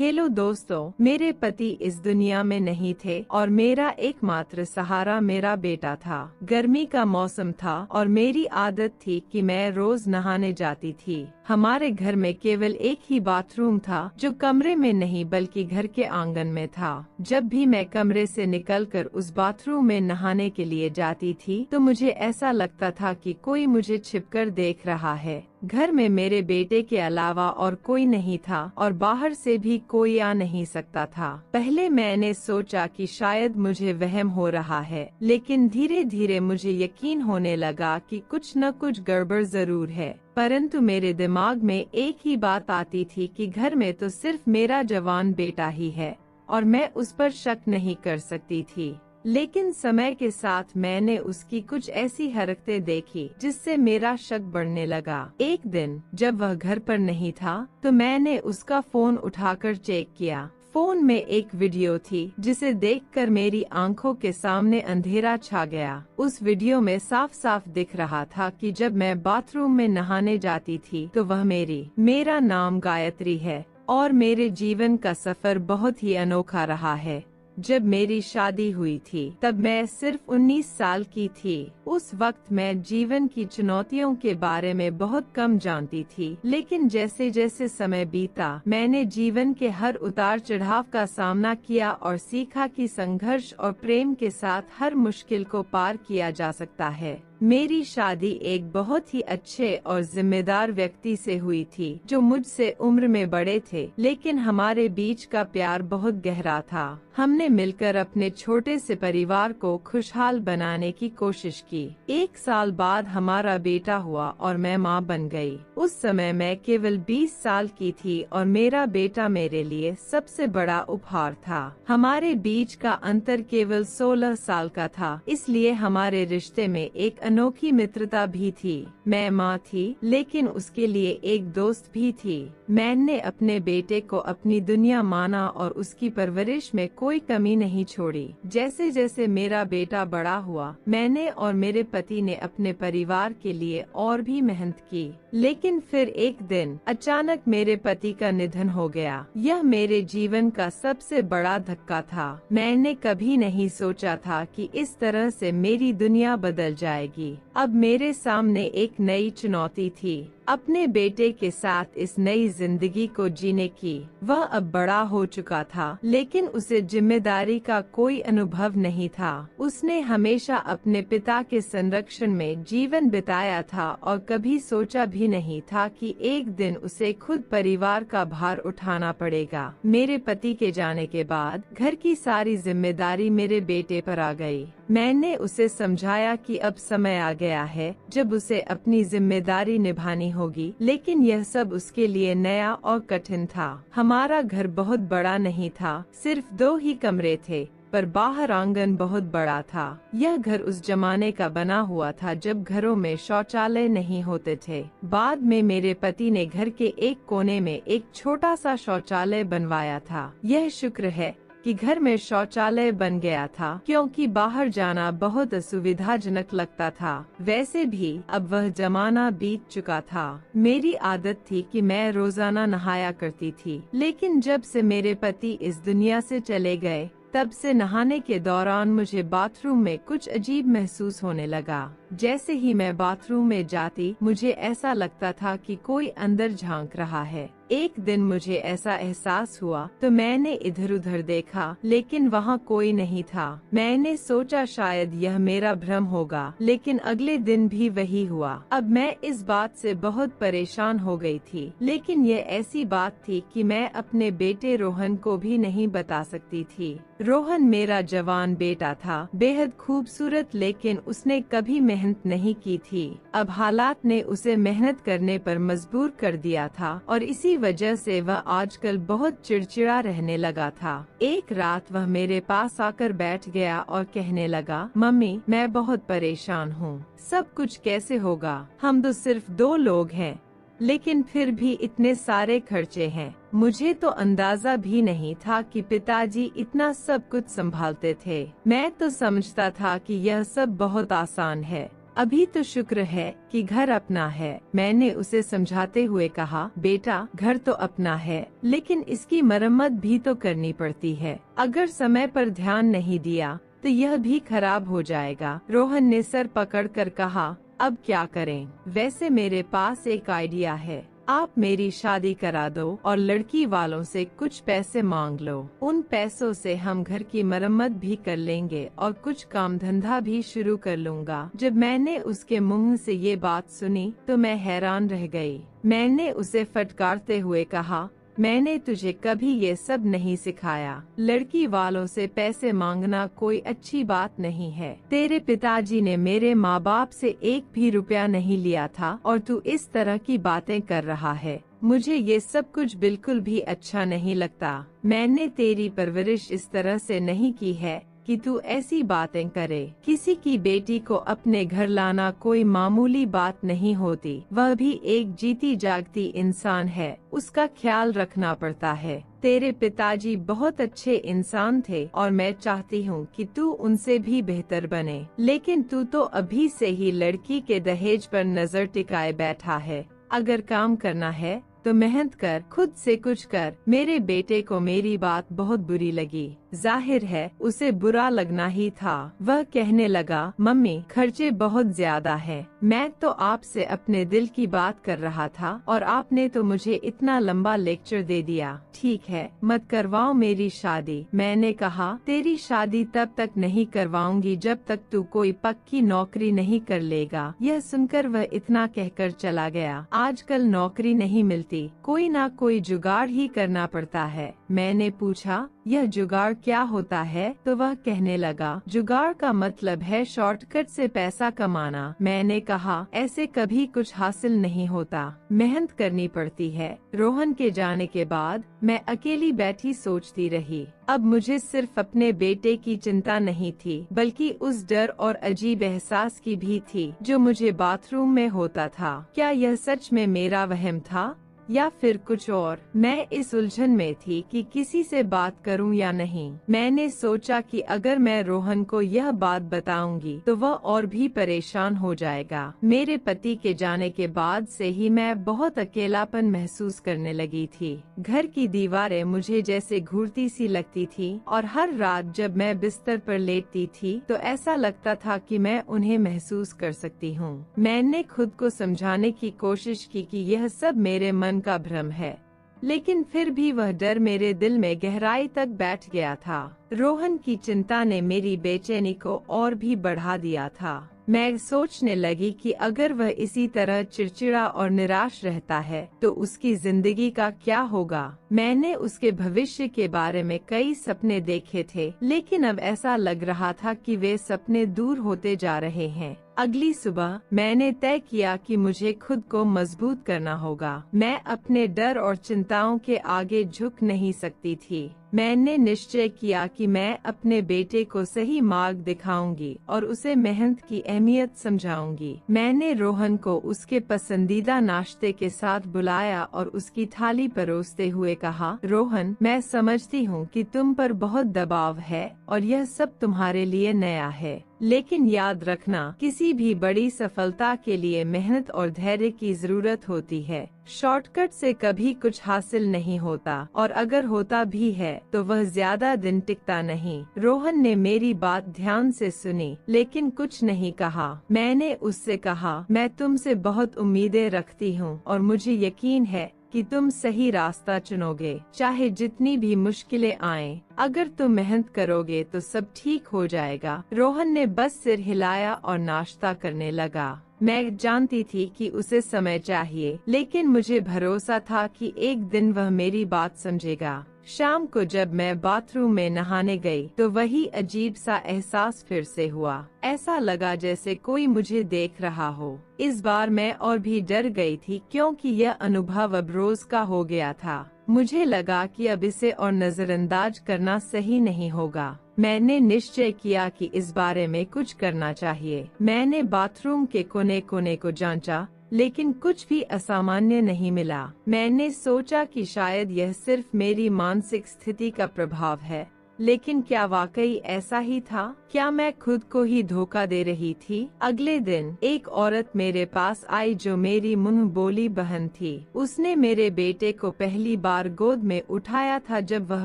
Hello दोस्तों, मेरे पति इस दुनिया में नहीं थे और मेरा एकमात्र सहारा मेरा बेटा था। गर्मी का मौसम था और मेरी आदत थी कि मैं रोज नहाने जाती थी। हमारे घर में केवल एक ही बाथरूम था जो कमरे में नहीं बल्कि घर के आंगन में था। जब भी मैं कमरे से निकलकर उस बाथरूम में नहाने के लिए जाती थी तो मुझे ऐसा लगता था कि कोई मुझे छिपकर देख रहा है। घर में मेरे बेटे के अलावा और कोई नहीं था और बाहर से भी कोई आ नहीं सकता था। पहले मैंने सोचा कि शायद मुझे वहम हो रहा है, लेकिन धीरे धीरे मुझे यकीन होने लगा कि कुछ न कुछ गड़बड़ जरूर है। परंतु मेरे दिमाग में एक ही बात आती थी कि घर में तो सिर्फ मेरा जवान बेटा ही है और मैं उस पर शक नहीं कर सकती थी। लेकिन समय के साथ मैंने उसकी कुछ ऐसी हरकतें देखी जिससे मेरा शक बढ़ने लगा। एक दिन जब वह घर पर नहीं था तो मैंने उसका फोन उठाकर चेक किया। फोन में एक वीडियो थी जिसे देखकर मेरी आंखों के सामने अंधेरा छा गया। उस वीडियो में साफ साफ दिख रहा था कि जब मैं बाथरूम में नहाने जाती थी तो वह मेरा नाम गायत्री है और मेरे जीवन का सफर बहुत ही अनोखा रहा है। जब मेरी शादी हुई थी तब मैं सिर्फ 19 साल की थी। उस वक्त मैं जीवन की चुनौतियों के बारे में बहुत कम जानती थी, लेकिन जैसे जैसे समय बीता मैंने जीवन के हर उतार चढ़ाव का सामना किया और सीखा कि संघर्ष और प्रेम के साथ हर मुश्किल को पार किया जा सकता है। मेरी शादी एक बहुत ही अच्छे और जिम्मेदार व्यक्ति से हुई थी जो मुझसे उम्र में बड़े थे, लेकिन हमारे बीच का प्यार बहुत गहरा था। हमने मिलकर अपने छोटे से परिवार को खुशहाल बनाने की कोशिश की। 1 साल बाद हमारा बेटा हुआ और मैं मां बन गई। उस समय मैं केवल 20 साल की थी और मेरा बेटा मेरे लिए सबसे बड़ा उपहार था। हमारे बीच का अंतर केवल 16 साल का था, इसलिए हमारे रिश्ते में एक अनोखी मित्रता भी थी। मैं माँ थी, लेकिन उसके लिए एक दोस्त भी थी। मैंने अपने बेटे को अपनी दुनिया माना और उसकी परवरिश में कोई कमी नहीं छोड़ी। जैसे जैसे मेरा बेटा बड़ा हुआ, मैंने और मेरे पति ने अपने परिवार के लिए और भी मेहनत की। लेकिन फिर एक दिन अचानक मेरे पति का निधन हो गया। यह मेरे जीवन का सबसे बड़ा धक्का था। मैंने कभी नहीं सोचा था कि इस तरह से मेरी दुनिया बदल जाएगी। अब मेरे सामने एक नई चुनौती थी, अपने बेटे के साथ इस नई जिंदगी को जीने की। वह अब बड़ा हो चुका था, लेकिन उसे जिम्मेदारी का कोई अनुभव नहीं था। उसने हमेशा अपने पिता के संरक्षण में जीवन बिताया था और कभी सोचा भी नहीं था कि एक दिन उसे खुद परिवार का भार उठाना पड़ेगा। मेरे पति के जाने के बाद घर की सारी जिम्मेदारी मेरे बेटे पर आ गई। मैंने उसे समझाया कि अब समय आ गया है जब उसे अपनी जिम्मेदारी निभानी होगी, लेकिन यह सब उसके लिए नया और कठिन था। हमारा घर बहुत बड़ा नहीं था, सिर्फ 2 ही कमरे थे, पर बाहर आंगन बहुत बड़ा था। यह घर उस जमाने का बना हुआ था जब घरों में शौचालय नहीं होते थे। बाद में मेरे पति ने घर के एक कोने में एक छोटा सा शौचालय बनवाया था। यह शुक्र है कि घर में शौचालय बन गया था, क्योंकि बाहर जाना बहुत असुविधाजनक लगता था। वैसे भी अब वह जमाना बीत चुका था। मेरी आदत थी कि मैं रोजाना नहाया करती थी, लेकिन जब से मेरे पति इस दुनिया से चले गए तब से नहाने के दौरान मुझे बाथरूम में कुछ अजीब महसूस होने लगा। जैसे ही मैं बाथरूम में जाती मुझे ऐसा लगता था कि कोई अंदर झांक रहा है। एक दिन मुझे ऐसा एहसास हुआ तो मैंने इधर उधर देखा, लेकिन वहाँ कोई नहीं था। मैंने सोचा शायद यह मेरा भ्रम होगा, लेकिन अगले दिन भी वही हुआ। अब मैं इस बात से बहुत परेशान हो गई थी, लेकिन यह ऐसी बात थी कि मैं अपने बेटे रोहन को भी नहीं बता सकती थी। रोहन मेरा जवान बेटा था, बेहद खूबसूरत, लेकिन उसने कभी मेहनत नहीं की थी। अब हालात ने उसे मेहनत करने पर मजबूर कर दिया था और इसी वजह से वह आजकल बहुत चिड़चिड़ा रहने लगा था। एक रात वह मेरे पास आकर बैठ गया और कहने लगा, मम्मी मैं बहुत परेशान हूँ, सब कुछ कैसे होगा? हम तो सिर्फ 2 लोग हैं, लेकिन फिर भी इतने सारे खर्चे हैं। मुझे तो अंदाजा भी नहीं था कि पिताजी इतना सब कुछ संभालते थे। मैं तो समझता था कि यह सब बहुत आसान है। अभी तो शुक्र है कि घर अपना है। मैंने उसे समझाते हुए कहा, बेटा घर तो अपना है, लेकिन इसकी मरम्मत भी तो करनी पड़ती है। अगर समय पर ध्यान नहीं दिया तो यह भी खराब हो जाएगा। रोहन ने सर पकड़कर कहा, अब क्या करें? वैसे मेरे पास एक आइडिया है। आप मेरी शादी करा दो और लड़की वालों से कुछ पैसे मांग लो। उन पैसों से हम घर की मरम्मत भी कर लेंगे और कुछ काम धंधा भी शुरू कर लूंगा। जब मैंने उसके मुंह से ये बात सुनी तो मैं हैरान रह गई। मैंने उसे फटकारते हुए कहा, मैंने तुझे कभी ये सब नहीं सिखाया। लड़की वालों से पैसे मांगना कोई अच्छी बात नहीं है। तेरे पिताजी ने मेरे माँ बाप से एक भी रुपया नहीं लिया था और तू इस तरह की बातें कर रहा है। मुझे ये सब कुछ बिल्कुल भी अच्छा नहीं लगता। मैंने तेरी परवरिश इस तरह से नहीं की है कि तू ऐसी बातें करे। किसी की बेटी को अपने घर लाना कोई मामूली बात नहीं होती। वह भी एक जीती जागती इंसान है, उसका ख्याल रखना पड़ता है। तेरे पिताजी बहुत अच्छे इंसान थे और मैं चाहती हूँ कि तू उनसे भी बेहतर बने, लेकिन तू तो अभी से ही लड़की के दहेज पर नजर टिकाए बैठा है। अगर काम करना है तो मेहनत कर, खुद से कुछ कर। मेरे बेटे को मेरी बात बहुत बुरी लगी। जाहिर है उसे बुरा लगना ही था। वह कहने लगा, मम्मी खर्चे बहुत ज्यादा हैं। मैं तो आपसे अपने दिल की बात कर रहा था और आपने तो मुझे इतना लंबा लेक्चर दे दिया। ठीक है, मत करवाओ मेरी शादी। मैंने कहा, तेरी शादी तब तक नहीं करवाऊंगी जब तक तू कोई पक्की नौकरी नहीं कर लेगा। यह सुनकर वह इतना कहकर चला गया। आजकल नौकरी नहीं मिलती, कोई ना कोई जुगाड़ ही करना पड़ता है। मैंने पूछा, यह जुगाड़ क्या होता है? तो वह कहने लगा, जुगाड़ का मतलब है शॉर्टकट से पैसा कमाना। मैंने कहा, ऐसे कभी कुछ हासिल नहीं होता, मेहनत करनी पड़ती है। रोहन के जाने के बाद मैं अकेली बैठी सोचती रही। अब मुझे सिर्फ अपने बेटे की चिंता नहीं थी, बल्कि उस डर और अजीब एहसास की भी थी जो मुझे बाथरूम में होता था। क्या यह सच में मेरा वहम था या फिर कुछ और? मैं इस उलझन में थी कि किसी से बात करूं या नहीं। मैंने सोचा कि अगर मैं रोहन को यह बात बताऊंगी तो वह और भी परेशान हो जाएगा। मेरे पति के जाने के बाद से ही मैं बहुत अकेलापन महसूस करने लगी थी। घर की दीवारें मुझे जैसे घूरती सी लगती थी और हर रात जब मैं बिस्तर पर लेटती थी तो ऐसा लगता था कि मैं उन्हें महसूस कर सकती हूँ। मैंने खुद को समझाने की कोशिश की कि यह सब मेरे मन का भ्रम है, लेकिन फिर भी वह डर मेरे दिल में गहराई तक बैठ गया था। रोहन की चिंता ने मेरी बेचैनी को और भी बढ़ा दिया था। मैं सोचने लगी कि अगर वह इसी तरह चिड़चिड़ा और निराश रहता है तो उसकी जिंदगी का क्या होगा। मैंने उसके भविष्य के बारे में कई सपने देखे थे, लेकिन अब ऐसा लग रहा था कि वे सपने दूर होते जा रहे हैं। अगली सुबह मैंने तय किया कि मुझे खुद को मजबूत करना होगा। मैं अपने डर और चिंताओं के आगे झुक नहीं सकती थी। मैंने निश्चय किया कि मैं अपने बेटे को सही मार्ग दिखाऊंगी और उसे मेहनत की अहमियत समझाऊंगी। मैंने रोहन को उसके पसंदीदा नाश्ते के साथ बुलाया और उसकी थाली परोसते हुए कहा, रोहन, मैं समझती हूँ कि तुम पर बहुत दबाव है और यह सब तुम्हारे लिए नया है, लेकिन याद रखना, किसी भी बड़ी सफलता के लिए मेहनत और धैर्य की जरूरत होती है। शॉर्टकट से कभी कुछ हासिल नहीं होता और अगर होता भी है तो वह ज्यादा दिन टिकता नहीं। रोहन ने मेरी बात ध्यान से सुनी लेकिन कुछ नहीं कहा। मैंने उससे कहा, मैं तुमसे बहुत उम्मीदें रखती हूँ और मुझे यकीन है कि तुम सही रास्ता चुनोगे, चाहे जितनी भी मुश्किलें आएं। अगर तुम मेहनत करोगे तो सब ठीक हो जाएगा। रोहन ने बस सिर हिलाया और नाश्ता करने लगा। मैं जानती थी कि उसे समय चाहिए, लेकिन मुझे भरोसा था कि एक दिन वह मेरी बात समझेगा। शाम को जब मैं बाथरूम में नहाने गई तो वही अजीब सा एहसास फिर से हुआ। ऐसा लगा जैसे कोई मुझे देख रहा हो। इस बार मैं और भी डर गई थी क्योंकि यह अनुभव अब रोज का हो गया था। मुझे लगा कि अब इसे और नजरअंदाज करना सही नहीं होगा। मैंने निश्चय किया कि इस बारे में कुछ करना चाहिए। मैंने बाथरूम के कोने कोने को जांचा, लेकिन कुछ भी असामान्य नहीं मिला। मैंने सोचा कि शायद यह सिर्फ मेरी मानसिक स्थिति का प्रभाव है, लेकिन क्या वाकई ऐसा ही था? क्या मैं खुद को ही धोखा दे रही थी? अगले दिन एक औरत मेरे पास आई जो मेरी मुंह बोली बहन थी। उसने मेरे बेटे को पहली बार गोद में उठाया था जब वह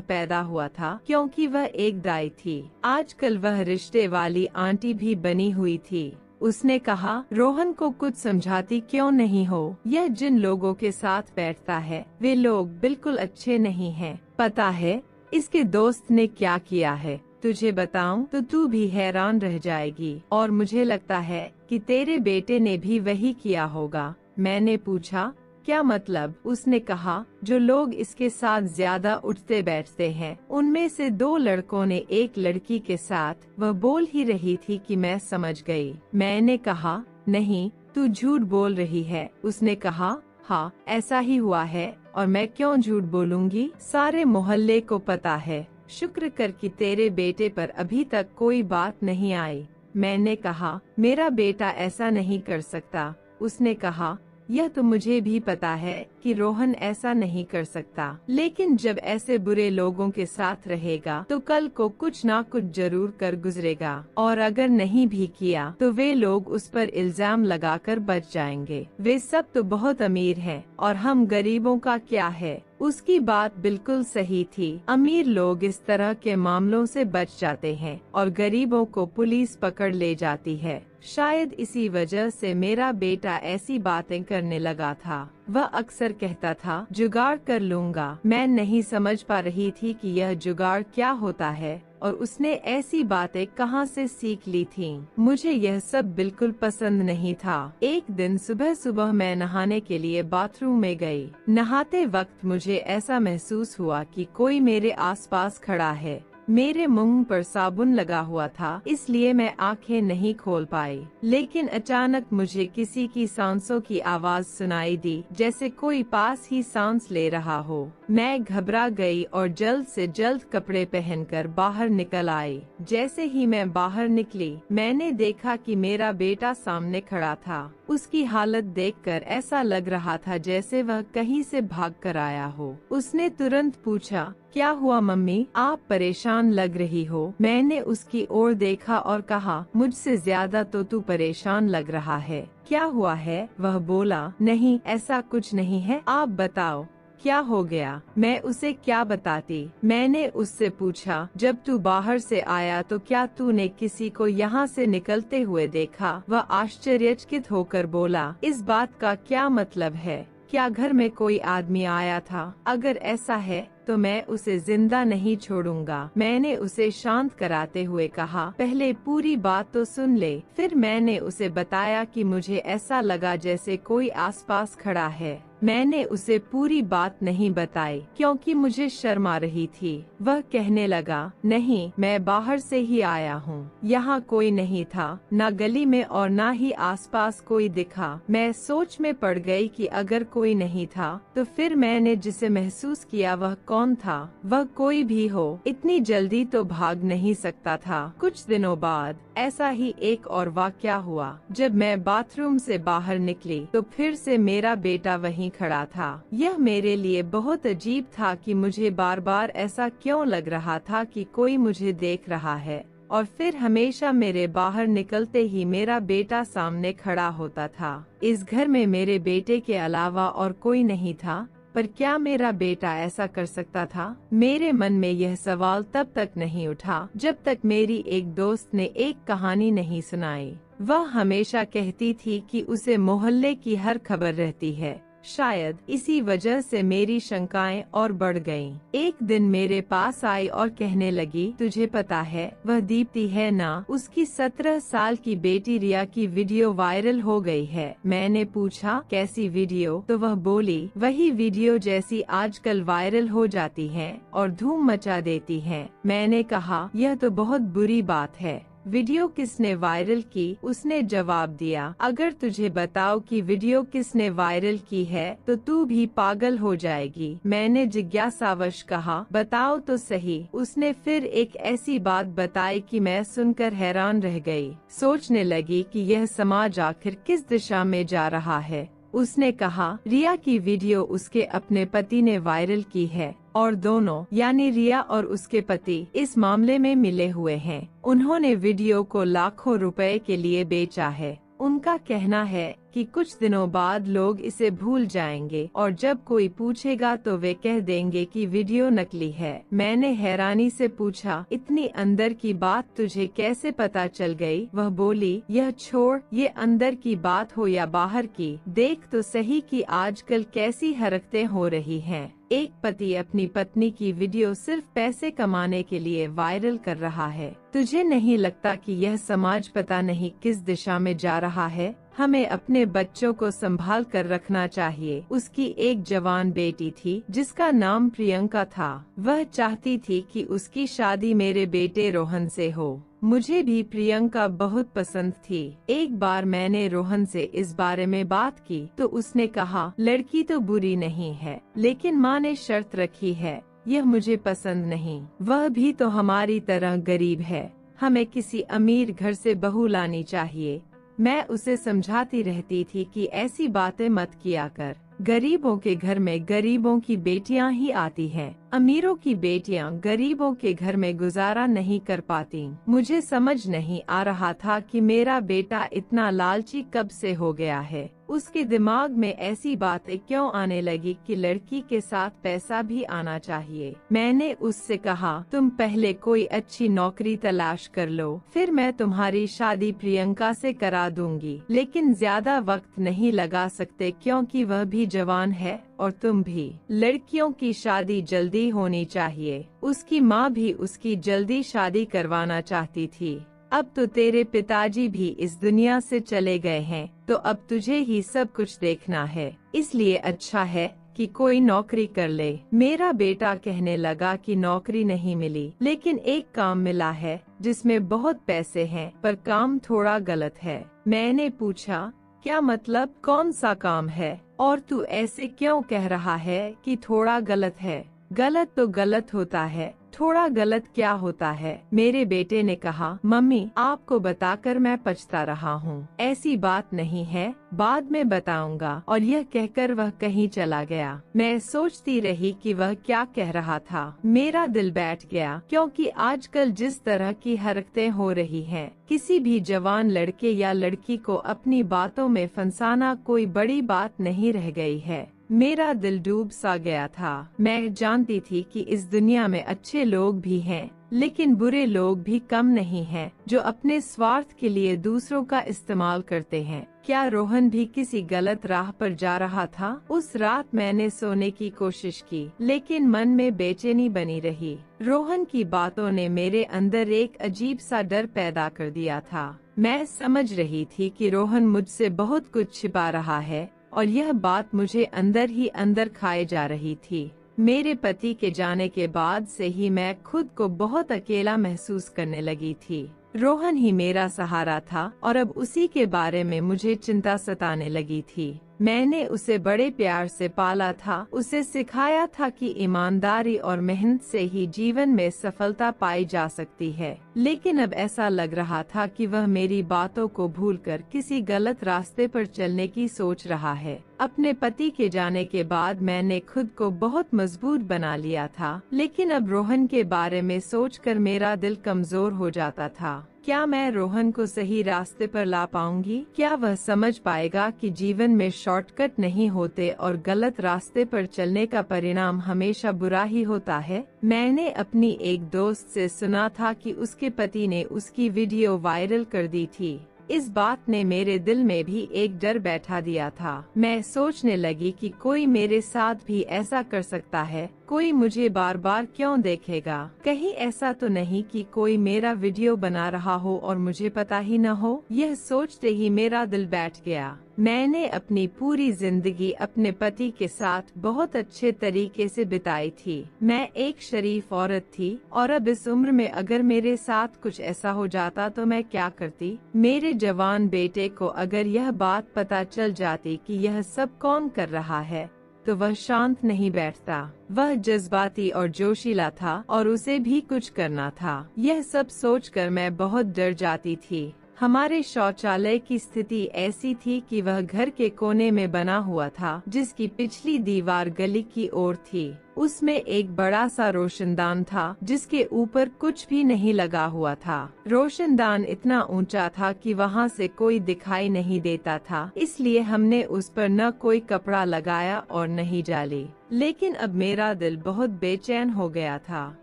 पैदा हुआ था, क्योंकि वह एक दाई थी। आजकल वह रिश्ते वाली आंटी भी बनी हुई थी। उसने कहा, रोहन को कुछ समझाती क्यों नहीं हो? यह जिन लोगों के साथ बैठता है वे लोग बिल्कुल अच्छे नहीं हैं। पता है इसके दोस्त ने क्या किया है? तुझे बताऊं तो तू भी हैरान रह जाएगी, और मुझे लगता है कि तेरे बेटे ने भी वही किया होगा। मैंने पूछा, क्या मतलब? उसने कहा, जो लोग इसके साथ ज्यादा उठते बैठते हैं उनमें से 2 लड़कों ने एक लड़की के साथ। वह बोल ही रही थी कि मैं समझ गई। मैंने कहा, नहीं तू झूठ बोल रही है। उसने कहा, हाँ ऐसा ही हुआ है, और मैं क्यों झूठ बोलूंगी? सारे मोहल्ले को पता है। शुक्र कर कि तेरे बेटे पर अभी तक कोई बात नहीं आई। मैंने कहा, मेरा बेटा ऐसा नहीं कर सकता। उसने कहा, यह तो मुझे भी पता है कि रोहन ऐसा नहीं कर सकता, लेकिन जब ऐसे बुरे लोगों के साथ रहेगा तो कल को कुछ ना कुछ जरूर कर गुजरेगा, और अगर नहीं भी किया तो वे लोग उस पर इल्जाम लगाकर बच जाएंगे। वे सब तो बहुत अमीर हैं, और हम गरीबों का क्या है? उसकी बात बिल्कुल सही थी। अमीर लोग इस तरह के मामलों से बच जाते हैं और गरीबों को पुलिस पकड़ ले जाती है। शायद इसी वजह से मेरा बेटा ऐसी बातें करने लगा था। वह अक्सर कहता था, जुगाड़ कर लूंगा। मैं नहीं समझ पा रही थी कि यह जुगाड़ क्या होता है, और उसने ऐसी बातें कहां से सीख ली थीं। मुझे यह सब बिल्कुल पसंद नहीं था। एक दिन सुबह सुबह मैं नहाने के लिए बाथरूम में गई। नहाते वक्त मुझे ऐसा महसूस हुआ कि कोई मेरे आसपास खड़ा है। मेरे मुंह पर साबुन लगा हुआ था, इसलिए मैं आंखें नहीं खोल पाई। लेकिन अचानक मुझे किसी की सांसों की आवाज सुनाई दी, जैसे कोई पास ही सांस ले रहा हो। मैं घबरा गई और जल्द से जल्द कपड़े पहनकर बाहर निकल आई। जैसे ही मैं बाहर निकली, मैंने देखा कि मेरा बेटा सामने खड़ा था। उसकी हालत देखकर ऐसा लग रहा था जैसे वह कहीं से भाग कर आया हो। उसने तुरंत पूछा, क्या हुआ मम्मी? आप परेशान लग रही हो। मैंने उसकी ओर देखा और कहा, मुझसे ज्यादा तो तू परेशान लग रहा है। क्या हुआ है? वह बोला, नहीं ऐसा कुछ नहीं है, आप बताओ क्या हो गया? मैं उसे क्या बताती? मैंने उससे पूछा, जब तू बाहर से आया तो क्या तूने किसी को यहाँ से निकलते हुए देखा? वह आश्चर्यचकित होकर बोला, इस बात का क्या मतलब है? क्या घर में कोई आदमी आया था? अगर ऐसा है तो मैं उसे जिंदा नहीं छोड़ूंगा। मैंने उसे शांत कराते हुए कहा, पहले पूरी बात तो सुन ले। फिर मैंने उसे बताया कि मुझे ऐसा लगा जैसे कोई आसपास खड़ा है। मैंने उसे पूरी बात नहीं बताई क्योंकि मुझे शर्म आ रही थी। वह कहने लगा, नहीं मैं बाहर से ही आया हूँ, यहाँ कोई नहीं था, न गली में और न ही आसपास कोई दिखा। मैं सोच में पड़ गई कि अगर कोई नहीं था तो फिर मैंने जिसे महसूस किया वह कौन था? वह कोई भी हो, इतनी जल्दी तो भाग नहीं सकता था। कुछ दिनों बाद ऐसा ही एक और वाकया हुआ। जब मैं बाथरूम से बाहर निकली तो फिर से मेरा बेटा वहीं खड़ा था। यह मेरे लिए बहुत अजीब था कि मुझे बार बार ऐसा क्यों लग रहा था कि कोई मुझे देख रहा है, और फिर हमेशा मेरे बाहर निकलते ही मेरा बेटा सामने खड़ा होता था। इस घर में मेरे बेटे के अलावा और कोई नहीं था, पर क्या मेरा बेटा ऐसा कर सकता था? मेरे मन में यह सवाल तब तक नहीं उठा जब तक मेरी एक दोस्त ने एक कहानी नहीं सुनाई। वह हमेशा कहती थी कि उसे मोहल्ले की हर खबर रहती है। शायद इसी वजह से मेरी शंकाएं और बढ़ गईं। एक दिन मेरे पास आई और कहने लगी, तुझे पता है वह दीप्ति है ना, उसकी 17 साल की बेटी रिया की वीडियो वायरल हो गई है। मैंने पूछा, कैसी वीडियो? तो वह बोली, वही वीडियो जैसी आजकल वायरल हो जाती है और धूम मचा देती है। मैंने कहा, यह तो बहुत बुरी बात है। वीडियो किसने वायरल की? उसने जवाब दिया, अगर तुझे बताओ कि वीडियो किसने वायरल की है तो तू भी पागल हो जाएगी। मैंने जिज्ञासावश कहा, बताओ तो सही। उसने फिर एक ऐसी बात बताई कि मैं सुनकर हैरान रह गई। सोचने लगी कि यह समाज आखिर किस दिशा में जा रहा है। उसने कहा रिया की वीडियो उसके अपने पति ने वायरल की है और दोनों यानी रिया और उसके पति इस मामले में मिले हुए हैं। उन्होंने वीडियो को लाखों रुपए के लिए बेचा है। उनका कहना है कि कुछ दिनों बाद लोग इसे भूल जाएंगे और जब कोई पूछेगा तो वे कह देंगे कि वीडियो नकली है। मैंने हैरानी से पूछा, इतनी अंदर की बात तुझे कैसे पता चल गई? वह बोली, यह छोड़, ये अंदर की बात हो या बाहर की, देख तो सही कि आजकल कैसी हरकतें हो रही हैं। एक पति अपनी पत्नी की वीडियो सिर्फ पैसे कमाने के लिए वायरल कर रहा है। तुझे नहीं लगता कि यह समाज पता नहीं किस दिशा में जा रहा है? हमें अपने बच्चों को संभाल कर रखना चाहिए। उसकी एक जवान बेटी थी जिसका नाम प्रियंका था। वह चाहती थी कि उसकी शादी मेरे बेटे रोहन से हो। मुझे भी प्रियंका बहुत पसंद थी। एक बार मैंने रोहन से इस बारे में बात की तो उसने कहा, लड़की तो बुरी नहीं है, लेकिन माँ ने शर्त रखी है, यह मुझे पसंद नहीं। वह भी तो हमारी तरह गरीब है, हमें किसी अमीर घर से बहू लानी चाहिए। मैं उसे समझाती रहती थी कि ऐसी बातें मत किया कर। गरीबों के घर में गरीबों की बेटियां ही आती हैं। अमीरों की बेटियां गरीबों के घर में गुजारा नहीं कर पाती। मुझे समझ नहीं आ रहा था कि मेरा बेटा इतना लालची कब से हो गया है। उसके दिमाग में ऐसी बातें क्यों आने लगी कि लड़की के साथ पैसा भी आना चाहिए। मैंने उससे कहा, तुम पहले कोई अच्छी नौकरी तलाश कर लो, फिर मैं तुम्हारी शादी प्रियंका से करा दूंगी। लेकिन ज्यादा वक्त नहीं लगा सकते क्योंकि वह भी जवान है और तुम भी। लड़कियों की शादी जल्दी होनी चाहिए। उसकी माँ भी उसकी जल्दी शादी करवाना चाहती थी। अब तो तेरे पिताजी भी इस दुनिया से चले गए हैं, तो अब तुझे ही सब कुछ देखना है। इसलिए अच्छा है कि कोई नौकरी कर ले। मेरा बेटा कहने लगा कि नौकरी नहीं मिली, लेकिन एक काम मिला है जिसमें बहुत पैसे हैं, पर काम थोड़ा गलत है। मैंने पूछा, क्या मतलब? कौन सा काम है? और तू ऐसे क्यों कह रहा है कि थोड़ा गलत है? गलत तो गलत होता है, थोड़ा गलत क्या होता है? मेरे बेटे ने कहा, मम्मी आपको बताकर मैं पछता रहा हूँ। ऐसी बात नहीं है, बाद में बताऊंगा। और यह कहकर वह कहीं चला गया। मैं सोचती रही कि वह क्या कह रहा था। मेरा दिल बैठ गया, क्योंकि आजकल जिस तरह की हरकतें हो रही हैं, किसी भी जवान लड़के या लड़की को अपनी बातों में फंसाना कोई बड़ी बात नहीं रह गई है। मेरा दिल डूब सा गया था। मैं जानती थी कि इस दुनिया में अच्छे लोग भी हैं, लेकिन बुरे लोग भी कम नहीं हैं, जो अपने स्वार्थ के लिए दूसरों का इस्तेमाल करते हैं। क्या रोहन भी किसी गलत राह पर जा रहा था? उस रात मैंने सोने की कोशिश की, लेकिन मन में बेचैनी बनी रही। रोहन की बातों ने मेरे अंदर एक अजीब सा डर पैदा कर दिया था। मैं समझ रही थी कि रोहन मुझसे बहुत कुछ छिपा रहा है और यह बात मुझे अंदर ही अंदर खाए जा रही थी। मेरे पति के जाने के बाद से ही मैं खुद को बहुत अकेला महसूस करने लगी थी। रोहन ही मेरा सहारा था और अब उसी के बारे में मुझे चिंता सताने लगी थी। मैंने उसे बड़े प्यार से पाला था, उसे सिखाया था कि ईमानदारी और मेहनत से ही जीवन में सफलता पाई जा सकती है। लेकिन अब ऐसा लग रहा था कि वह मेरी बातों को भूलकर किसी गलत रास्ते पर चलने की सोच रहा है। अपने पति के जाने के बाद मैंने खुद को बहुत मजबूत बना लिया था, लेकिन अब रोहन के बारे में सोचकर मेरा दिल कमजोर हो जाता था। क्या मैं रोहन को सही रास्ते पर ला पाऊंगी? क्या वह समझ पाएगा कि जीवन में शॉर्टकट नहीं होते और गलत रास्ते पर चलने का परिणाम हमेशा बुरा ही होता है? मैंने अपनी एक दोस्त से सुना था कि उसके पति ने उसकी वीडियो वायरल कर दी थी। इस बात ने मेरे दिल में भी एक डर बैठा दिया था। मैं सोचने लगी कि कोई मेरे साथ भी ऐसा कर सकता है। कोई मुझे बार बार क्यों देखेगा? कहीं ऐसा तो नहीं कि कोई मेरा वीडियो बना रहा हो और मुझे पता ही न हो? यह सोचते ही मेरा दिल बैठ गया। मैंने अपनी पूरी जिंदगी अपने पति के साथ बहुत अच्छे तरीके से बिताई थी। मैं एक शरीफ औरत थी और अब इस उम्र में अगर मेरे साथ कुछ ऐसा हो जाता तो मैं क्या करती? मेरे जवान बेटे को अगर यह बात पता चल जाती कि यह सब कौन कर रहा है तो वह शांत नहीं बैठता। वह जज्बाती और जोशीला था और उसे भी कुछ करना था। यह सब सोचकर मैं बहुत डर जाती थी। हमारे शौचालय की स्थिति ऐसी थी कि वह घर के कोने में बना हुआ था, जिसकी पिछली दीवार गली की ओर थी। उसमें एक बड़ा सा रोशनदान था जिसके ऊपर कुछ भी नहीं लगा हुआ था। रोशनदान इतना ऊंचा था कि वहां से कोई दिखाई नहीं देता था, इसलिए हमने उस पर न कोई कपड़ा लगाया और नहीं जाली। लेकिन अब मेरा दिल बहुत बेचैन हो गया था,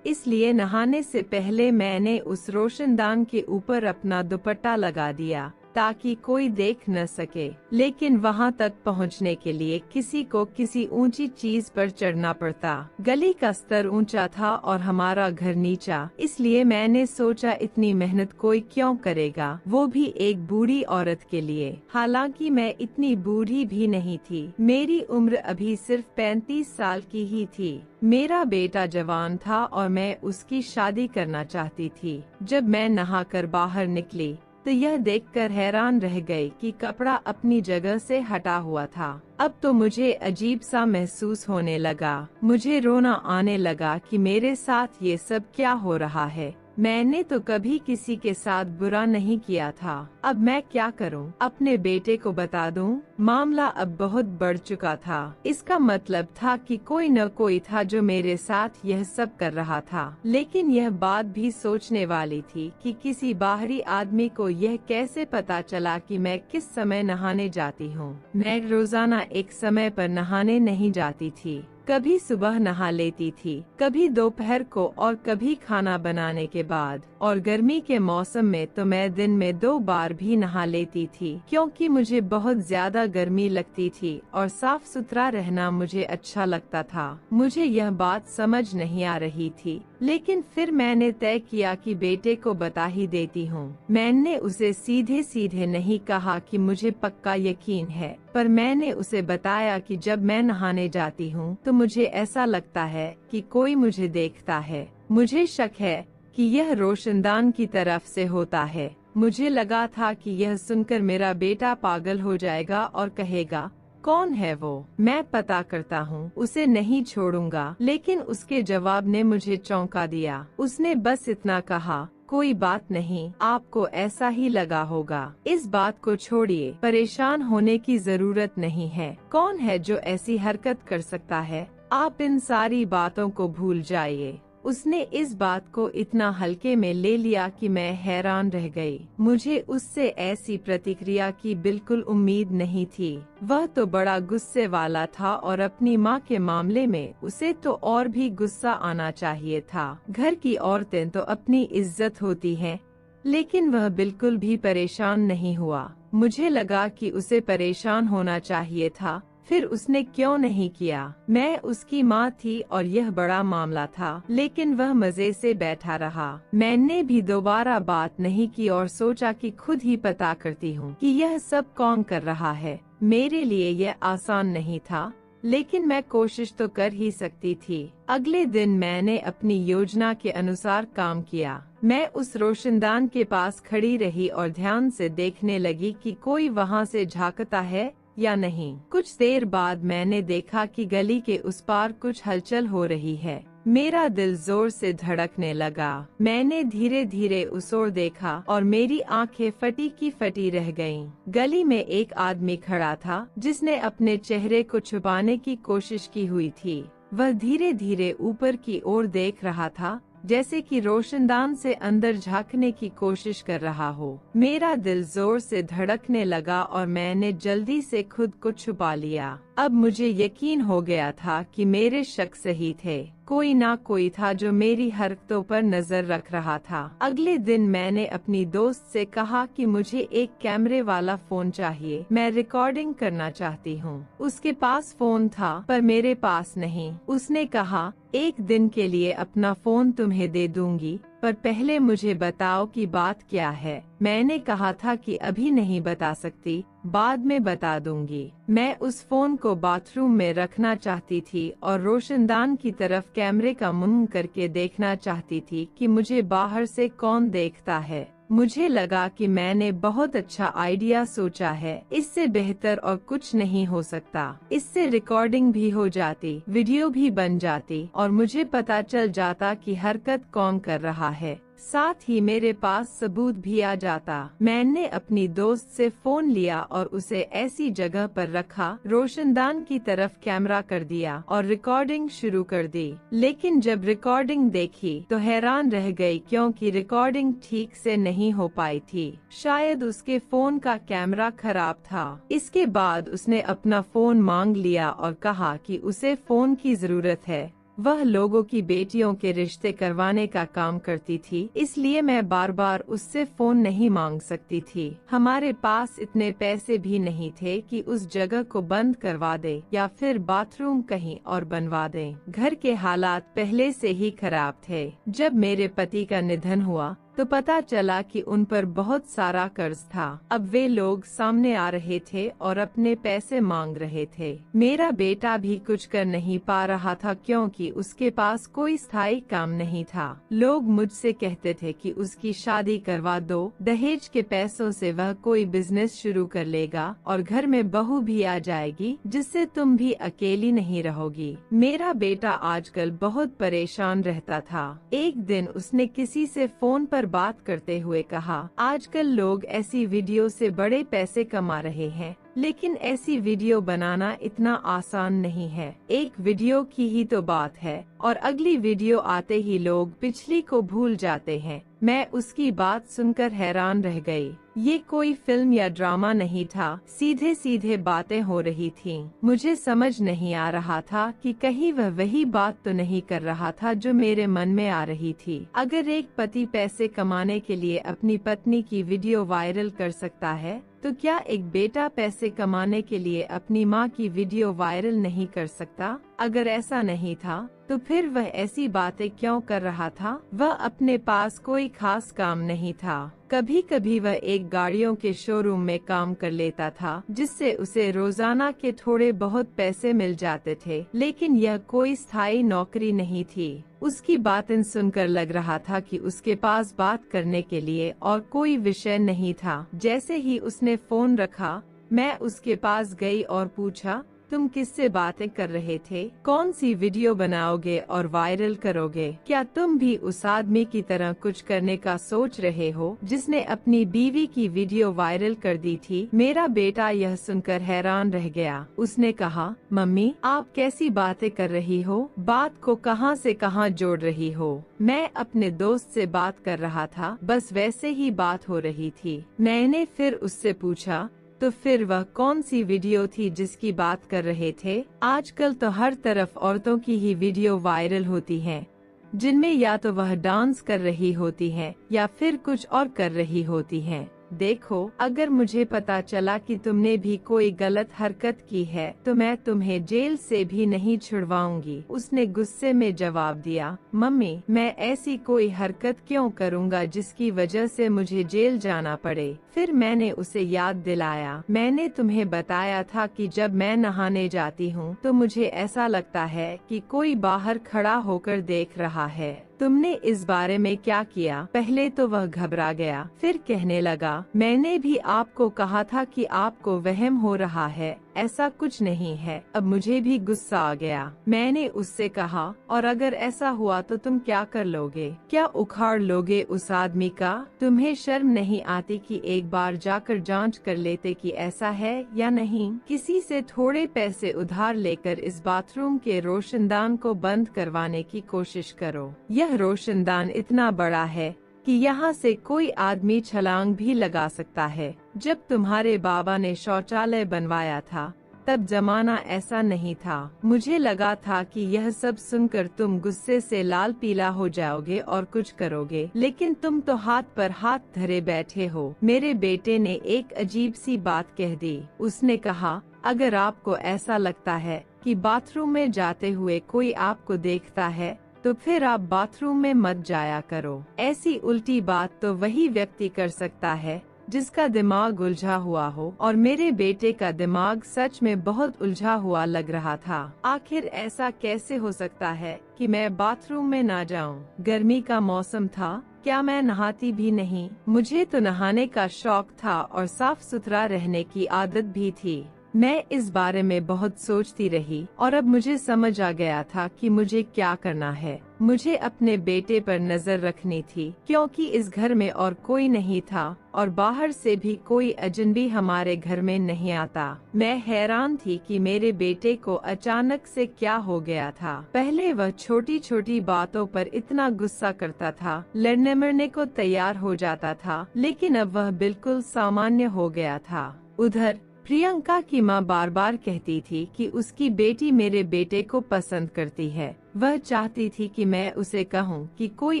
इसलिए नहाने से पहले मैंने उस रोशनदान के ऊपर अपना दुपट्टा लगा दिया ताकि कोई देख न सके। लेकिन वहां तक पहुंचने के लिए किसी को किसी ऊंची चीज पर चढ़ना पड़ता। गली का स्तर ऊंचा था और हमारा घर नीचा, इसलिए मैंने सोचा इतनी मेहनत कोई क्यों करेगा, वो भी एक बूढ़ी औरत के लिए। हालांकि मैं इतनी बूढ़ी भी नहीं थी, मेरी उम्र अभी सिर्फ 35 साल की ही थी। मेरा बेटा जवान था और मैं उसकी शादी करना चाहती थी। जब मैं नहाकर बाहर निकली तो यह देखकर हैरान रह गई कि कपड़ा अपनी जगह से हटा हुआ था। अब तो मुझे अजीब सा महसूस होने लगा। मुझे रोना आने लगा कि मेरे साथ ये सब क्या हो रहा है। मैंने तो कभी किसी के साथ बुरा नहीं किया था। अब मैं क्या करूं? अपने बेटे को बता दूं? मामला अब बहुत बढ़ चुका था। इसका मतलब था कि कोई न कोई था जो मेरे साथ यह सब कर रहा था। लेकिन यह बात भी सोचने वाली थी कि किसी बाहरी आदमी को यह कैसे पता चला कि मैं किस समय नहाने जाती हूँ। मैं रोजाना एक समय पर नहाने नहीं जाती थी। कभी सुबह नहा लेती थी, कभी दोपहर को और कभी खाना बनाने के बाद। और गर्मी के मौसम में तो मैं दिन में 2 बार भी नहा लेती थी, क्योंकि मुझे बहुत ज्यादा गर्मी लगती थी और साफ सुथरा रहना मुझे अच्छा लगता था। मुझे यह बात समझ नहीं आ रही थी, लेकिन फिर मैंने तय किया कि बेटे को बता ही देती हूँ। मैंने उसे सीधे सीधे नहीं कहा कि मुझे पक्का यकीन है, पर मैंने उसे बताया कि जब मैं नहाने जाती हूँ तो मुझे ऐसा लगता है कि कोई मुझे देखता है। मुझे शक है कि यह रोशनदान की तरफ से होता है। मुझे लगा था कि यह सुनकर मेरा बेटा पागल हो जाएगा और कहेगा, कौन है वो? मैं पता करता हूँ, उसे नहीं छोड़ूंगा। लेकिन उसके जवाब ने मुझे चौंका दिया। उसने बस इतना कहा, कोई बात नहीं, आपको ऐसा ही लगा होगा। इस बात को छोड़िए, परेशान होने की जरूरत नहीं है। कौन है जो ऐसी हरकत कर सकता है? आप इन सारी बातों को भूल जाइए। उसने इस बात को इतना हल्के में ले लिया कि मैं हैरान रह गई। मुझे उससे ऐसी प्रतिक्रिया की बिल्कुल उम्मीद नहीं थी। वह तो बड़ा गुस्से वाला था और अपनी माँ के मामले में उसे तो और भी गुस्सा आना चाहिए था। घर की औरतें तो अपनी इज्जत होती हैं, लेकिन वह बिल्कुल भी परेशान नहीं हुआ। मुझे लगा कि उसे परेशान होना चाहिए था, फिर उसने क्यों नहीं किया? मैं उसकी माँ थी और यह बड़ा मामला था, लेकिन वह मजे से बैठा रहा। मैंने भी दोबारा बात नहीं की और सोचा कि खुद ही पता करती हूँ कि यह सब कौन कर रहा है। मेरे लिए यह आसान नहीं था, लेकिन मैं कोशिश तो कर ही सकती थी। अगले दिन मैंने अपनी योजना के अनुसार काम किया। मैं उस रोशनदान के पास खड़ी रही और ध्यान से देखने लगी कि कोई वहाँ से झांकता है या नहीं। कुछ देर बाद मैंने देखा कि गली के उस पार कुछ हलचल हो रही है। मेरा दिल जोर से धड़कने लगा। मैंने धीरे धीरे उस ओर देखा और मेरी आंखें फटी की फटी रह गईं। गली में एक आदमी खड़ा था जिसने अपने चेहरे को छुपाने की कोशिश की हुई थी। वह धीरे धीरे ऊपर की ओर देख रहा था, जैसे कि रोशनदान से अंदर झांकने की कोशिश कर रहा हो। मेरा दिल जोर से धड़कने लगा और मैंने जल्दी से खुद को छुपा लिया। अब मुझे यकीन हो गया था कि मेरे शक सही थे। कोई ना कोई था जो मेरी हरकतों पर नजर रख रहा था। अगले दिन मैंने अपनी दोस्त से कहा कि मुझे एक कैमरे वाला फोन चाहिए, मैं रिकॉर्डिंग करना चाहती हूँ। उसके पास फोन था पर मेरे पास नहीं। उसने कहा, एक दिन के लिए अपना फोन तुम्हें दे दूंगी, पर पहले मुझे बताओ कि बात क्या है। मैंने कहा था कि अभी नहीं बता सकती, बाद में बता दूंगी। मैं उस फोन को बाथरूम में रखना चाहती थी और रोशनदान की तरफ कैमरे का मुंह करके देखना चाहती थी कि मुझे बाहर से कौन देखता है। मुझे लगा कि मैंने बहुत अच्छा आइडिया सोचा है। इससे बेहतर और कुछ नहीं हो सकता। इससे रिकॉर्डिंग भी हो जाती, वीडियो भी बन जाती और मुझे पता चल जाता कि हरकत कौन कर रहा है। साथ ही मेरे पास सबूत भी आ जाता। मैंने अपनी दोस्त से फोन लिया और उसे ऐसी जगह पर रखा, रोशनदान की तरफ कैमरा कर दिया और रिकॉर्डिंग शुरू कर दी। लेकिन जब रिकॉर्डिंग देखी तो हैरान रह गई, क्योंकि रिकॉर्डिंग ठीक से नहीं हो पाई थी। शायद उसके फोन का कैमरा खराब था। इसके बाद उसने अपना फोन मांग लिया और कहा कि उसे फोन की जरूरत है। वह लोगों की बेटियों के रिश्ते करवाने का काम करती थी, इसलिए मैं बार बार उससे फोन नहीं मांग सकती थी। हमारे पास इतने पैसे भी नहीं थे कि उस जगह को बंद करवा दे या फिर बाथरूम कहीं और बनवा दें। घर के हालात पहले से ही खराब थे। जब मेरे पति का निधन हुआ तो पता चला कि उन पर बहुत सारा कर्ज था। अब वे लोग सामने आ रहे थे और अपने पैसे मांग रहे थे। मेरा बेटा भी कुछ कर नहीं पा रहा था, क्योंकि उसके पास कोई स्थायी काम नहीं था। लोग मुझसे कहते थे कि उसकी शादी करवा दो, दहेज के पैसों से वह कोई बिजनेस शुरू कर लेगा और घर में बहू भी आ जाएगी, जिससे तुम भी अकेली नहीं रहोगी। मेरा बेटा आजकल बहुत परेशान रहता था। एक दिन उसने किसी से फोन पर बात करते हुए कहा, आजकल लोग ऐसी वीडियो से बड़े पैसे कमा रहे हैं, लेकिन ऐसी वीडियो बनाना इतना आसान नहीं है। एक वीडियो की ही तो बात है और अगली वीडियो आते ही लोग पिछली को भूल जाते हैं। मैं उसकी बात सुनकर हैरान रह गई। ये कोई फिल्म या ड्रामा नहीं था, सीधे सीधे बातें हो रही थीं। मुझे समझ नहीं आ रहा था कि कहीं वह वही बात तो नहीं कर रहा था जो मेरे मन में आ रही थी। अगर एक पति पैसे कमाने के लिए अपनी पत्नी की वीडियो वायरल कर सकता है, तो क्या एक बेटा पैसे कमाने के लिए अपनी माँ की वीडियो वायरल नहीं कर सकता? अगर ऐसा नहीं था तो फिर वह ऐसी बातें क्यों कर रहा था? वह अपने पास कोई खास काम नहीं था। कभी कभी वह एक गाड़ियों के शोरूम में काम कर लेता था, जिससे उसे रोजाना के थोड़े बहुत पैसे मिल जाते थे, लेकिन यह कोई स्थायी नौकरी नहीं थी। उसकी बातें सुनकर लग रहा था कि उसके पास बात करने के लिए और कोई विषय नहीं था। जैसे ही उसने फोन रखा, मैं उसके पास गई और पूछा, तुम किससे बातें कर रहे थे? कौन सी वीडियो बनाओगे और वायरल करोगे? क्या तुम भी उस आदमी की तरह कुछ करने का सोच रहे हो जिसने अपनी बीवी की वीडियो वायरल कर दी थी? मेरा बेटा यह सुनकर हैरान रह गया। उसने कहा, मम्मी आप कैसी बातें कर रही हो? बात को कहां से कहां जोड़ रही हो? मैं अपने दोस्त से बात कर रहा था, बस वैसे ही बात हो रही थी। मैंने फिर उससे पूछा, तो फिर वह कौन सी वीडियो थी जिसकी बात कर रहे थे? आजकल तो हर तरफ औरतों की ही वीडियो वायरल होती हैं, जिनमें या तो वह डांस कर रही होती हैं या फिर कुछ और कर रही होती हैं। देखो, अगर मुझे पता चला कि तुमने भी कोई गलत हरकत की है तो मैं तुम्हें जेल से भी नहीं छुड़वाऊंगी। उसने गुस्से में जवाब दिया, मम्मी मैं ऐसी कोई हरकत क्यों करूंगा जिसकी वजह से मुझे जेल जाना पड़े? फिर मैंने उसे याद दिलाया, मैंने तुम्हें बताया था कि जब मैं नहाने जाती हूँ तो मुझे ऐसा लगता है कि कोई बाहर खड़ा होकर देख रहा है। तुमने इस बारे में क्या किया? पहले तो वह घबरा गया, फिर कहने लगा, मैंने भी आपको कहा था कि आपको वहम हो रहा है, ऐसा कुछ नहीं है। अब मुझे भी गुस्सा आ गया। मैंने उससे कहा, और अगर ऐसा हुआ तो तुम क्या कर लोगे? क्या उखाड़ लोगे उस आदमी का? तुम्हें शर्म नहीं आती कि एक बार जाकर जांच कर लेते कि ऐसा है या नहीं? किसी से थोड़े पैसे उधार लेकर इस बाथरूम के रोशनदान को बंद करवाने की कोशिश करो। यह रोशनदान इतना बड़ा है कि यहाँ से कोई आदमी छलांग भी लगा सकता है। जब तुम्हारे बाबा ने शौचालय बनवाया था तब जमाना ऐसा नहीं था। मुझे लगा था कि यह सब सुनकर तुम गुस्से से लाल पीला हो जाओगे और कुछ करोगे, लेकिन तुम तो हाथ पर हाथ धरे बैठे हो। मेरे बेटे ने एक अजीब सी बात कह दी। उसने कहा, अगर आपको ऐसा लगता है कि बाथरूम में जाते हुए कोई आपको देखता है तो फिर आप बाथरूम में मत जाया करो। ऐसी उल्टी बात तो वही व्यक्ति कर सकता है जिसका दिमाग उलझा हुआ हो, और मेरे बेटे का दिमाग सच में बहुत उलझा हुआ लग रहा था। आखिर ऐसा कैसे हो सकता है कि मैं बाथरूम में ना जाऊं? गर्मी का मौसम था, क्या मैं नहाती भी नहीं? मुझे तो नहाने का शौक था और साफ सुथरा रहने की आदत भी थी। मैं इस बारे में बहुत सोचती रही और अब मुझे समझ आ गया था कि मुझे क्या करना है। मुझे अपने बेटे पर नजर रखनी थी, क्योंकि इस घर में और कोई नहीं था और बाहर से भी कोई अजनबी हमारे घर में नहीं आता। मैं हैरान थी कि मेरे बेटे को अचानक से क्या हो गया था। पहले वह छोटी छोटी बातों पर इतना गुस्सा करता था, लड़ने मरने को तैयार हो जाता था, लेकिन अब वह बिल्कुल सामान्य हो गया था। उधर प्रियंका की माँ बार बार कहती थी कि उसकी बेटी मेरे बेटे को पसंद करती है। वह चाहती थी कि मैं उसे कहूँ कि कोई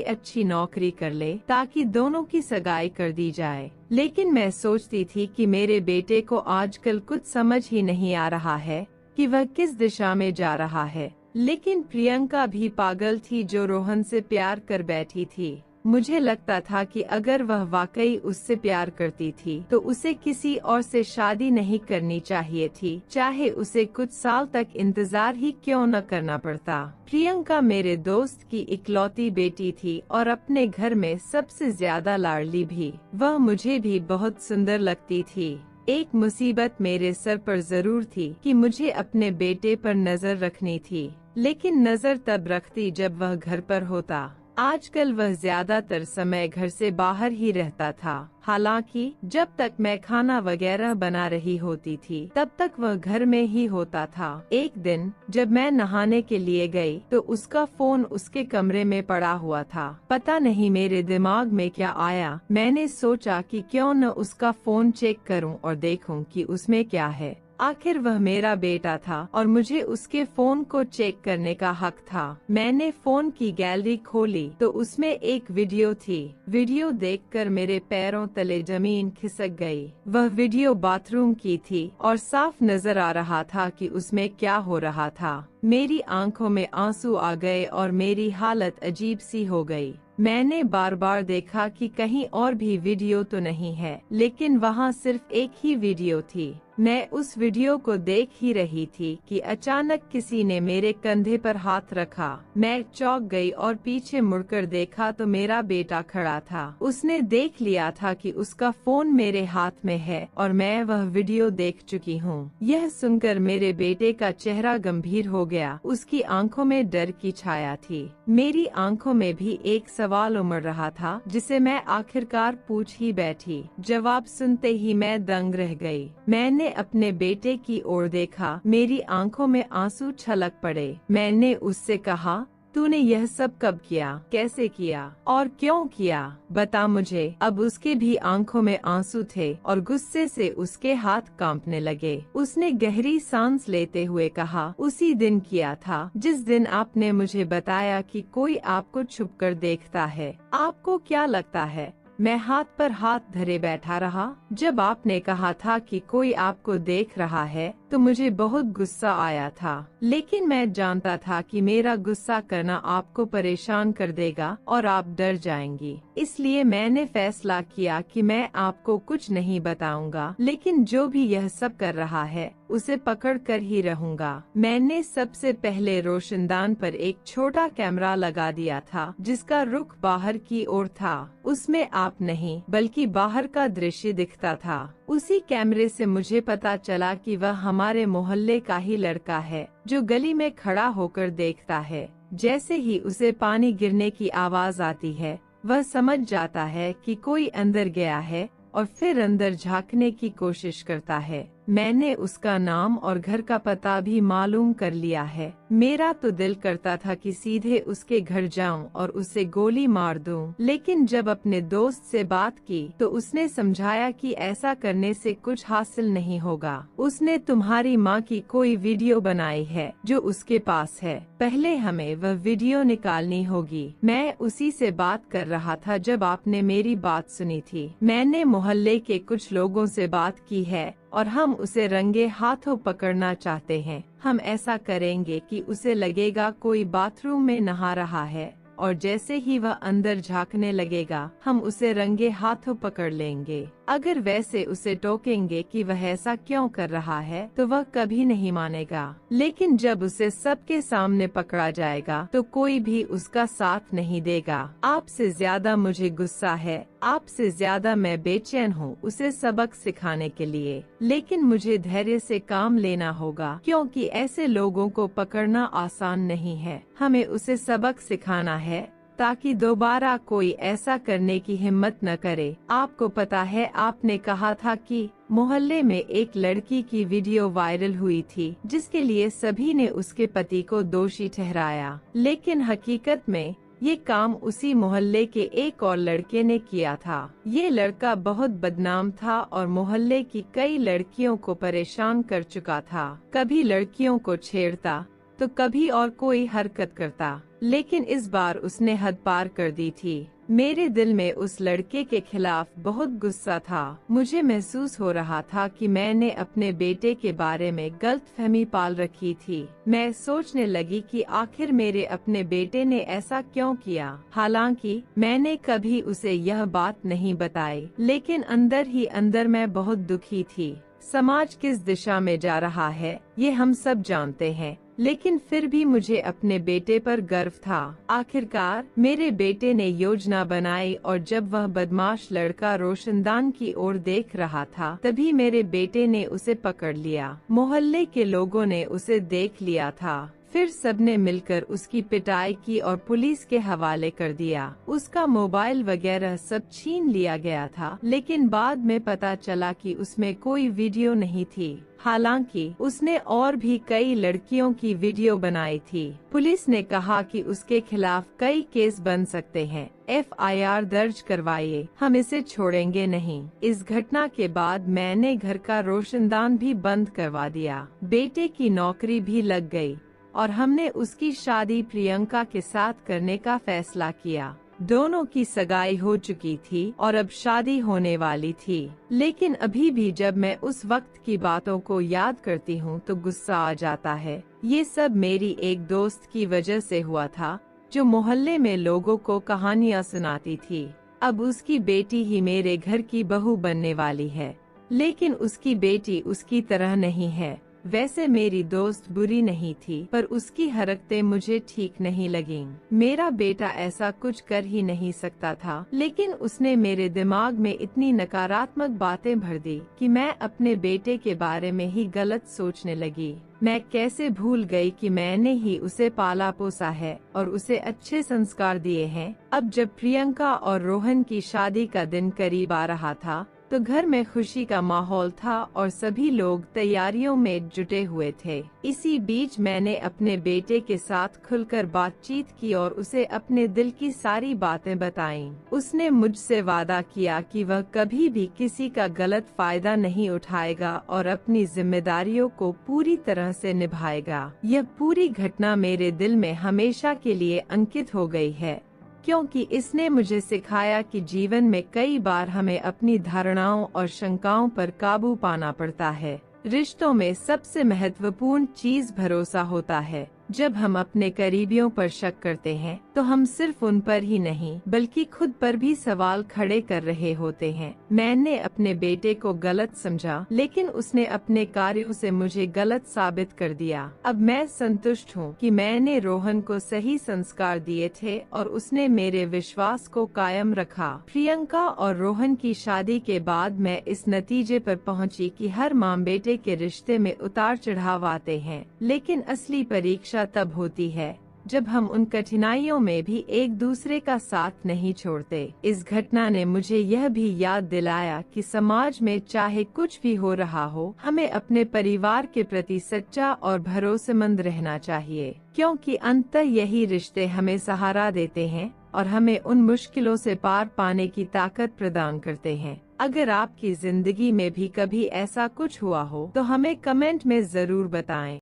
अच्छी नौकरी कर ले ताकि दोनों की सगाई कर दी जाए। लेकिन मैं सोचती थी कि मेरे बेटे को आजकल कुछ समझ ही नहीं आ रहा है कि वह किस दिशा में जा रहा है। लेकिन प्रियंका भी पागल थी जो रोहन से प्यार कर बैठी थी। मुझे लगता था कि अगर वह वाकई उससे प्यार करती थी तो उसे किसी और से शादी नहीं करनी चाहिए थी, चाहे उसे कुछ साल तक इंतजार ही क्यों न करना पड़ता। प्रियंका मेरे दोस्त की इकलौती बेटी थी और अपने घर में सबसे ज्यादा लाडली भी। वह मुझे भी बहुत सुंदर लगती थी। एक मुसीबत मेरे सर पर जरूर थी कि मुझे अपने बेटे पर नजर रखनी थी, लेकिन नजर तब रखती जब वह घर पर होता। आजकल वह ज्यादातर समय घर से बाहर ही रहता था। हालांकि जब तक मैं खाना वगैरह बना रही होती थी तब तक वह घर में ही होता था। एक दिन जब मैं नहाने के लिए गई तो उसका फोन उसके कमरे में पड़ा हुआ था। पता नहीं मेरे दिमाग में क्या आया, मैंने सोचा कि क्यों न उसका फोन चेक करूं और देखूं कि उसमें क्या है। आखिर वह मेरा बेटा था और मुझे उसके फोन को चेक करने का हक था। मैंने फोन की गैलरी खोली तो उसमें एक वीडियो थी। वीडियो देखकर मेरे पैरों तले जमीन खिसक गई। वह वीडियो बाथरूम की थी और साफ नजर आ रहा था कि उसमें क्या हो रहा था। मेरी आंखों में आंसू आ गए और मेरी हालत अजीब सी हो गई। मैंने बार बार देखा कि कहीं और भी वीडियो तो नहीं है, लेकिन वहाँ सिर्फ एक ही वीडियो थी। मैं उस वीडियो को देख ही रही थी कि अचानक किसी ने मेरे कंधे पर हाथ रखा। मैं चौंक गई और पीछे मुड़कर देखा तो मेरा बेटा खड़ा था। उसने देख लिया था कि उसका फोन मेरे हाथ में है और मैं वह वीडियो देख चुकी हूँ। यह सुनकर मेरे बेटे का चेहरा गंभीर हो गया। उसकी आंखों में डर की छाया थी। मेरी आंखों में भी एक सवाल उमड़ रहा था जिसे मैं आखिरकार पूछ ही बैठी। जवाब सुनते ही मैं दंग रह गई। मैंने अपने बेटे की ओर देखा, मेरी आंखों में आंसू छलक पड़े। मैंने उससे कहा, तूने यह सब कब किया, कैसे किया और क्यों किया, बता मुझे। अब उसके भी आंखों में आंसू थे और गुस्से से उसके हाथ कांपने लगे। उसने गहरी सांस लेते हुए कहा, उसी दिन किया था जिस दिन आपने मुझे बताया कि कोई आपको छुपकर देखता है। आपको क्या लगता है मैं हाथ पर हाथ धरे बैठा रहा? जब आपने कहा था कि कोई आपको देख रहा है तो मुझे बहुत गुस्सा आया था, लेकिन मैं जानता था कि मेरा गुस्सा करना आपको परेशान कर देगा और आप डर जाएंगी। इसलिए मैंने फैसला किया कि मैं आपको कुछ नहीं बताऊंगा, लेकिन जो भी यह सब कर रहा है उसे पकड़ कर ही रहूंगा। मैंने सबसे पहले रोशनदान पर एक छोटा कैमरा लगा दिया था जिसका रुख बाहर की ओर था। उसमें आप नहीं बल्कि बाहर का दृश्य दिखता था। उसी कैमरे से मुझे पता चला कि वह हमारे मोहल्ले का ही लड़का है जो गली में खड़ा होकर देखता है। जैसे ही उसे पानी गिरने की आवाज आती है वह समझ जाता है कि कोई अंदर गया है और फिर अंदर झांकने की कोशिश करता है। मैंने उसका नाम और घर का पता भी मालूम कर लिया है। मेरा तो दिल करता था कि सीधे उसके घर जाऊं और उसे गोली मार दूं, लेकिन जब अपने दोस्त से बात की तो उसने समझाया कि ऐसा करने से कुछ हासिल नहीं होगा। उसने तुम्हारी माँ की कोई वीडियो बनाई है जो उसके पास है, पहले हमें वह वीडियो निकालनी होगी। मैं उसी से बात कर रहा था जब आपने मेरी बात सुनी थी। मैंने मोहल्ले के कुछ लोगों से बात की है और हम उसे रंगे हाथों पकड़ना चाहते हैं। हम ऐसा करेंगे कि उसे लगेगा कोई बाथरूम में नहा रहा है और जैसे ही वह अंदर झांकने लगेगा हम उसे रंगे हाथों पकड़ लेंगे। अगर वैसे उसे टोकेंगे कि वह ऐसा क्यों कर रहा है तो वह कभी नहीं मानेगा, लेकिन जब उसे सबके सामने पकड़ा जाएगा तो कोई भी उसका साथ नहीं देगा। आपसे ज्यादा मुझे गुस्सा है, आपसे ज्यादा मैं बेचैन हूँ उसे सबक सिखाने के लिए, लेकिन मुझे धैर्य से काम लेना होगा क्योंकि ऐसे लोगों को पकड़ना आसान नहीं है। हमें उसे सबक सिखाना है ताकि दोबारा कोई ऐसा करने की हिम्मत न करे। आपको पता है, आपने कहा था कि मोहल्ले में एक लड़की की वीडियो वायरल हुई थी जिसके लिए सभी ने उसके पति को दोषी ठहराया, लेकिन हकीकत में ये काम उसी मोहल्ले के एक और लड़के ने किया था। ये लड़का बहुत बदनाम था और मोहल्ले की कई लड़कियों को परेशान कर चुका था। कभी लड़कियों को छेड़ता तो कभी और कोई हरकत करता, लेकिन इस बार उसने हद पार कर दी थी। मेरे दिल में उस लड़के के खिलाफ बहुत गुस्सा था। मुझे महसूस हो रहा था कि मैंने अपने बेटे के बारे में गलतफहमी पाल रखी थी। मैं सोचने लगी कि आखिर मेरे अपने बेटे ने ऐसा क्यों किया। हालांकि मैंने कभी उसे यह बात नहीं बताई, लेकिन अंदर ही अंदर मैं बहुत दुखी थी। समाज किस दिशा में जा रहा है ये हम सब जानते हैं, लेकिन फिर भी मुझे अपने बेटे पर गर्व था। आखिरकार मेरे बेटे ने योजना बनाई और जब वह बदमाश लड़का रोशनदान की ओर देख रहा था तभी मेरे बेटे ने उसे पकड़ लिया। मोहल्ले के लोगों ने उसे देख लिया था, फिर सबने मिलकर उसकी पिटाई की और पुलिस के हवाले कर दिया। उसका मोबाइल वगैरह सब छीन लिया गया था, लेकिन बाद में पता चला कि उसमें कोई वीडियो नहीं थी। हालांकि उसने और भी कई लड़कियों की वीडियो बनाई थी। पुलिस ने कहा कि उसके खिलाफ कई केस बन सकते हैं, FIR दर्ज करवाइए, हम इसे छोड़ेंगे नहीं। इस घटना के बाद मैंने घर का रोशनदान भी बंद करवा दिया। बेटे की नौकरी भी लग गई और हमने उसकी शादी प्रियंका के साथ करने का फैसला किया। दोनों की सगाई हो चुकी थी और अब शादी होने वाली थी, लेकिन अभी भी जब मैं उस वक्त की बातों को याद करती हूँ तो गुस्सा आ जाता है। ये सब मेरी एक दोस्त की वजह से हुआ था जो मोहल्ले में लोगों को कहानियाँ सुनाती थी। अब उसकी बेटी ही मेरे घर की बहू बनने वाली है, लेकिन उसकी बेटी उसकी तरह नहीं है। वैसे मेरी दोस्त बुरी नहीं थी, पर उसकी हरकतें मुझे ठीक नहीं लगीं। मेरा बेटा ऐसा कुछ कर ही नहीं सकता था, लेकिन उसने मेरे दिमाग में इतनी नकारात्मक बातें भर दी कि मैं अपने बेटे के बारे में ही गलत सोचने लगी। मैं कैसे भूल गई कि मैंने ही उसे पाला पोसा है और उसे अच्छे संस्कार दिए हैं। अब जब प्रियंका और रोहन की शादी का दिन करीब आ रहा था तो घर में खुशी का माहौल था और सभी लोग तैयारियों में जुटे हुए थे। इसी बीच मैंने अपने बेटे के साथ खुलकर बातचीत की और उसे अपने दिल की सारी बातें बताईं। उसने मुझसे वादा किया कि वह कभी भी किसी का गलत फायदा नहीं उठाएगा और अपनी जिम्मेदारियों को पूरी तरह से निभाएगा। यह पूरी घटना मेरे दिल में हमेशा के लिए अंकित हो गई है, क्योंकि इसने मुझे सिखाया कि जीवन में कई बार हमें अपनी धारणाओं और शंकाओं पर काबू पाना पड़ता है। रिश्तों में सबसे महत्वपूर्ण चीज भरोसा होता है। जब हम अपने करीबियों पर शक करते हैं तो हम सिर्फ उन पर ही नहीं बल्कि खुद पर भी सवाल खड़े कर रहे होते हैं। मैंने अपने बेटे को गलत समझा, लेकिन उसने अपने कार्यों से मुझे गलत साबित कर दिया। अब मैं संतुष्ट हूँ कि मैंने रोहन को सही संस्कार दिए थे और उसने मेरे विश्वास को कायम रखा। प्रियंका और रोहन की शादी के बाद मैं इस नतीजे पर पहुँची कि हर माँ बेटे के रिश्ते में उतार चढ़ाव आते हैं, लेकिन असली परीक्षा तब होती है जब हम उन कठिनाइयों में भी एक दूसरे का साथ नहीं छोड़ते। इस घटना ने मुझे यह भी याद दिलाया कि समाज में चाहे कुछ भी हो रहा हो, हमें अपने परिवार के प्रति सच्चा और भरोसेमंद रहना चाहिए, क्योंकि अंततः यही रिश्ते हमें सहारा देते हैं और हमें उन मुश्किलों से पार पाने की ताकत प्रदान करते हैं। अगर आपकी जिंदगी में भी कभी ऐसा कुछ हुआ हो तो हमें कमेंट में जरूर बताएं।